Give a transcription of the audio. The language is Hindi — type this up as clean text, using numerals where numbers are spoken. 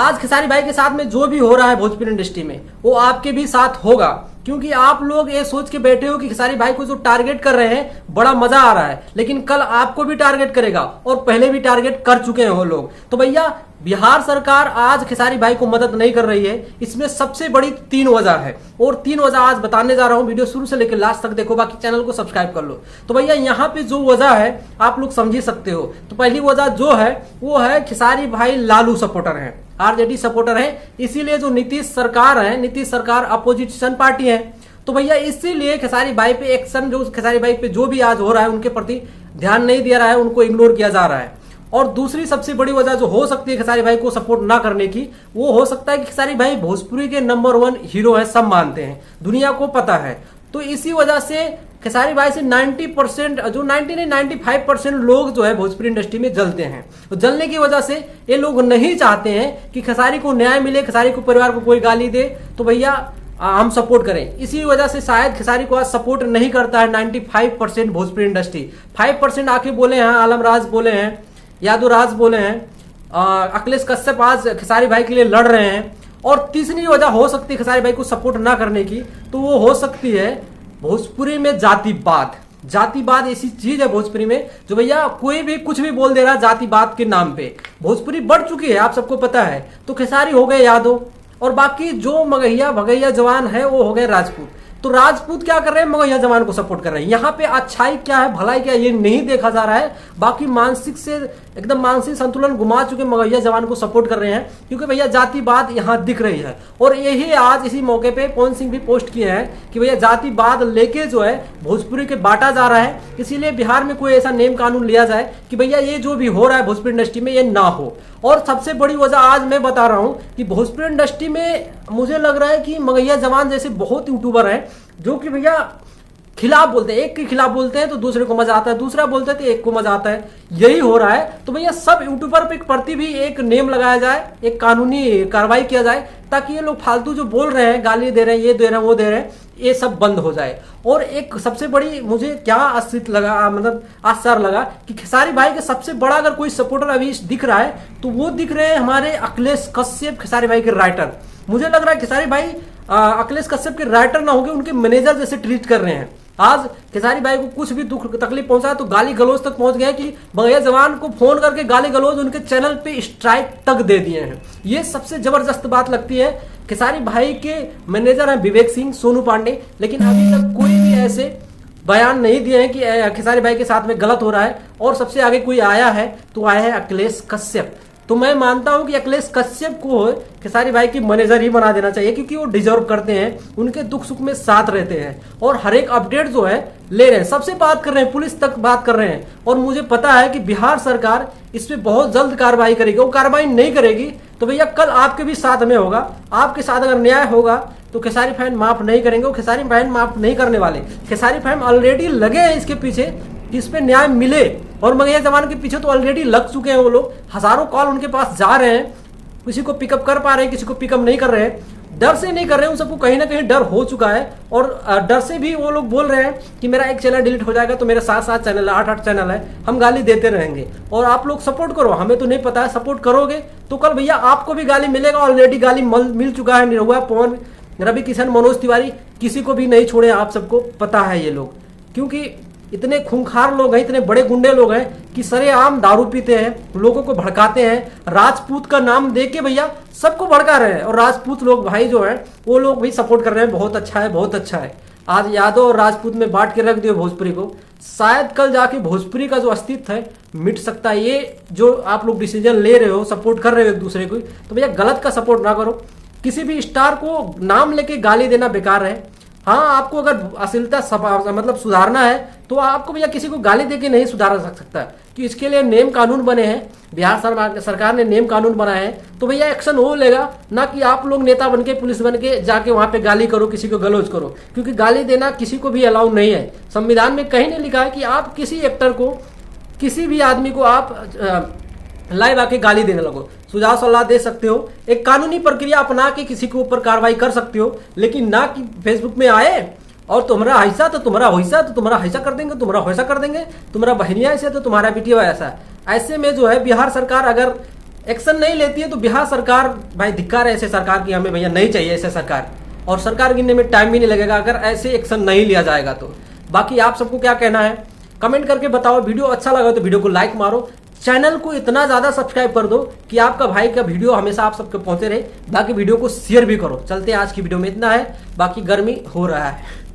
आज खेसारी भाई के साथ में जो भी हो रहा है भोजपुरी इंडस्ट्री में वो आपके भी साथ होगा, क्योंकि आप लोग ये सोच के बैठे हो कि खेसारी भाई को जो टारगेट कर रहे हैं बड़ा मजा आ रहा है, लेकिन कल आपको भी टारगेट करेगा और पहले भी टारगेट कर चुके हैं वो लोग। तो भैया बिहार सरकार आज खेसारी भाई को मदद नहीं कर रही है, इसमें सबसे बड़ी 3 वजह है और 3 वजह आज बताने जा रहा हूं। वीडियो शुरू से लेकर लास्ट तक देखो, बाकी चैनल को सब्सक्राइब कर लो। तो भैया यहाँ पे जो वजह है आप लोग समझ ही सकते हो। तो पहली वजह जो है वो है खेसारी भाई लालू सपोर्टर है, आरजेडी सपोर्टर है, इसीलिए जो नीतीश सरकार है, नीतीश सरकार अपोजिशन पार्टी है, तो भैया इसीलिए खेसारी भाई पे एक्शन, जो खेसारी भाई पे जो भी आज हो रहा है उनके प्रति ध्यान नहीं दिया रहा है, उनको इग्नोर किया जा रहा है। और दूसरी सबसे बड़ी वजह जो हो सकती है खेसारी भाई को सपोर्ट ना करने की, वो हो सकता है कि खेसारी भाई भोजपुरी के नंबर 1 हीरो है, सब मानते हैं, दुनिया को पता है। तो इसी वजह से खेसारी भाई से 90% जो 95% लोग जो है भोजपुरी इंडस्ट्री में जलते हैं। तो जलने की वजह से ये लोग नहीं चाहते हैं कि खेसारी को न्याय मिले, खेसारी को परिवार को कोई गाली दे, तो भैया हम सपोर्ट करें। इसी वजह से शायद खेसारी को आज सपोर्ट नहीं करता है 95% भोजपुरी इंडस्ट्री। 5% आके बोले हैं, आलम राज बोले हैं, यादव राज बोले हैं, अखिलेश कश्यप आज खेसारी भाई के लिए लड़ रहे हैं। और तीसरी वजह हो सकती है खेसारी भाई को सपोर्ट ना करने की, तो वो हो सकती है भोजपुरी में जातिवाद। जातिवाद ऐसी चीज है भोजपुरी में जो भैया कोई भी कुछ भी बोल दे रहा है जातिवाद के नाम पे। भोजपुरी बढ़ चुकी है, आप सबको पता है। तो खेसारी हो गए यादव और बाकी जो मगहिया भगैया जवान है वो हो गए राजपूत। तो राजपूत क्या कर रहे हैं, मगहिया जवान को सपोर्ट कर रहे हैं। यहाँ पे अच्छाई क्या है, भलाई क्या है, ये नहीं देखा जा रहा है। बाकी मानसिक से एकदम मानसिक संतुलन घुमा चुके मगहिया जवान को सपोर्ट कर रहे हैं, क्योंकि भैया जातिवाद यहाँ दिख रही है। और यही आज इसी मौके पे पवन सिंह भी पोस्ट किए हैं कि भैया जातिवाद लेके जो है भोजपुरी के बांटा जा रहा है, इसीलिए बिहार में कोई ऐसा नियम कानून लिया जाए कि भैया ये जो भी हो रहा है भोजपुरी इंडस्ट्री में ये ना हो। और सबसे बड़ी वजह आज मैं बता रहा हूं कि भोजपुरी इंडस्ट्री में मुझे लग रहा है कि मगहिया जवान जैसे बहुत यूट्यूबर हैं जो कि भैया खिलाफ बोलते हैं, एक के खिलाफ बोलते हैं तो दूसरे को मजा आता है, दूसरा बोलते हैं तो एक को मजा आता है, यही हो रहा है। तो भैया सब यूट्यूबर पे प्रति भी एक नेम लगाया जाए, एक कानूनी कार्रवाई किया जाए, ताकि ये लोग फालतू जो बोल रहे हैं, गाली दे रहे हैं, ये दे रहे हैं, वो दे रहे हैं, ये सब बंद हो जाए। और एक सबसे बड़ी मुझे क्या आश्चर्य लगा, मतलब आश्चर्य लगा कि खेसारी भाई के सबसे बड़ा अगर कोई सपोर्टर अभी दिख रहा है तो वो दिख रहे हैं हमारे अखिलेश कश्यप, खेसारी भाई के राइटर। मुझे लग रहा है खेसारी भाई अखिलेश कश्यप के राइटर ना होकर उनके मैनेजर जैसे ट्रीट कर रहे हैं। आज खेसारी भाई को कुछ भी दुख तकलीफ पहुंचा तो गाली गलौज तक पहुंच गया कि मगहिया जवान को फोन करके गाली गलौज, उनके चैनल पे स्ट्राइक तक दे दिए हैं। ये सबसे जबरदस्त बात लगती है। खेसारी भाई के मैनेजर हैं विवेक सिंह, सोनू पांडे, लेकिन अभी तक कोई भी ऐसे बयान नहीं दिए हैं कि खेसारी भाई के साथ में गलत हो रहा है। और सबसे आगे कोई आया है तो आया है अखिलेश कश्यप। तो मैं मानता हूं कि अखिलेश कश्यप को खेसारी भाई की मैनेजर ही बना देना चाहिए, क्योंकि वो डिजर्व करते हैं, उनके दुख सुख में साथ रहते हैं और हर एक अपडेट जो है ले रहे हैं, सबसे बात कर रहे हैं, पुलिस तक बात कर रहे हैं। और मुझे पता है कि बिहार सरकार इस पे बहुत जल्द कार्रवाई करेगी। वो कार्रवाई नहीं करेगी तो भैया कल आपके भी साथ में होगा, आपके साथ अगर न्याय होगा तो खेसारी फैन माफ नहीं करेंगे, वो खेसारी फैन माफ नहीं करने वाले। खेसारी फैन ऑलरेडी लगे हैं इसके पीछे इस पे न्याय मिले, और मगहिया जवान के पीछे तो ऑलरेडी लग चुके हैं वो लोग। हजारों कॉल उनके पास जा रहे हैं, किसी को पिकअप कर पा रहे हैं, किसी को पिकअप नहीं कर रहे हैं। डर से नहीं कर रहे हैं, उन सबको कहीं ना कहीं डर हो चुका है। और डर से भी वो लोग बोल रहे हैं कि मेरा एक चैनल डिलीट हो जाएगा तो मेरे 7 चैनल है, 8 चैनल है, हम गाली देते रहेंगे। और आप लोग सपोर्ट करो, हमें तो नहीं पता है, सपोर्ट करोगे तो कल भैया आपको भी गाली मिलेगा। ऑलरेडी गाली मिल चुका है निरहुआ, पवन, रवि किशन, मनोज तिवारी, किसी को भी नहीं छोड़े, आप सबको पता है ये लोग। क्योंकि इतने खूंखार लोग हैं, इतने बड़े गुंडे लोग हैं कि सरेआम दारू पीते हैं, लोगों को भड़काते हैं, राजपूत का नाम दे के भैया सबको भड़का रहे हैं। और राजपूत लोग भाई जो है वो लोग भी सपोर्ट कर रहे हैं, बहुत अच्छा है, बहुत अच्छा है। आज यादव और राजपूत में बांट के रख दियो भोजपुरी को, शायद कल जाके भोजपुरी का जो अस्तित्व है मिट सकता है। ये जो आप लोग डिसीजन ले रहे हो, सपोर्ट कर रहे हो एक दूसरे को, तो भैया गलत का सपोर्ट ना करो। किसी भी स्टार को नाम लेके गाली देना बेकार है। हाँ, आपको अगर अश्लीलता मतलब सुधारना है तो आपको भैया किसी को गाली देके नहीं सुधारा सकता, कि इसके लिए नियम कानून बने हैं, बिहार सरकार ने नियम कानून बनाए हैं, तो भैया एक्शन हो लेगा। ना कि आप लोग नेता बनके, पुलिस बनके जाके वहां पे गाली करो, किसी को गलौज करो, क्योंकि गाली देना किसी को भी अलाउ नहीं है। संविधान में कहीं नहीं लिखा है कि आप किसी एक्टर को, किसी भी आदमी को आप लाइव आके गाली देने लगो। सुझाव सलाह दे सकते हो, एक कानूनी प्रक्रिया अपना के किसी के ऊपर कार्रवाई कर सकते हो, लेकिन ना कि फेसबुक में आए और तुम्हारा ऐसा तो तुम्हारा वैसा, तो तुम्हारा ऐसा कर देंगे, तुम्हारा वैसा कर देंगे, तुम्हारा बहनिया ऐसे तो तुम्हारा बिटिया ऐसा। ऐसे में जो है बिहार सरकार अगर एक्शन नहीं लेती है तो बिहार सरकार, भाई धिक्कार है ऐसे सरकार की, हमें भैया नहीं चाहिए ऐसे सरकार, और सरकार गिनने में टाइम भी नहीं लगेगा अगर ऐसे एक्शन नहीं लिया जाएगा तो। बाकी आप सबको क्या कहना है कमेंट करके बताओ। वीडियो अच्छा लगा तो वीडियो को लाइक मारो, चैनल को इतना ज़्यादा सब्सक्राइब कर दो कि आपका भाई का वीडियो हमेशा आप सबके पहुंचे रहे। बाकी वीडियो को शेयर भी करो। चलते हैं, आज की वीडियो में इतना है, बाकी गर्मी हो रहा है।